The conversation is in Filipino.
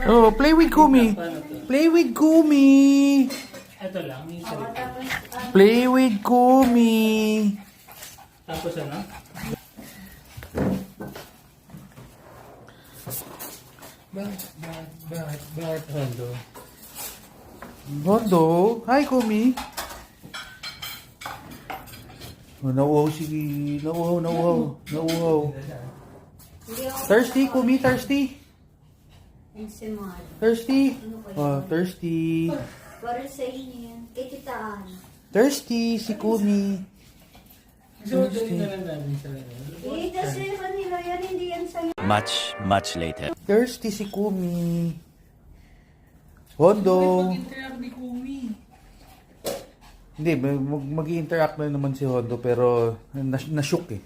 Oh, play with Kumi. Play with Kumi. Ito lang, yung salita. Play with Kumi. Tapos ano? Bakit Hondo? Hondo. Hi, Kumi. Oh, nauhaw si... Nauhaw. Thirsty, Kumi, thirsty? Thirsty? Oh, thirsty. Para sa inyo yan. Kay Tita Ana. Thirsty si Kumi. So, doon na lang namin sa Kasi kanila yan, hindi yan sa'yo. Much later. Thirsty si Kumi. Hondo. Mag-interact ni Kumi. Hindi, mag-i-interact na naman si Hondo pero nashook eh.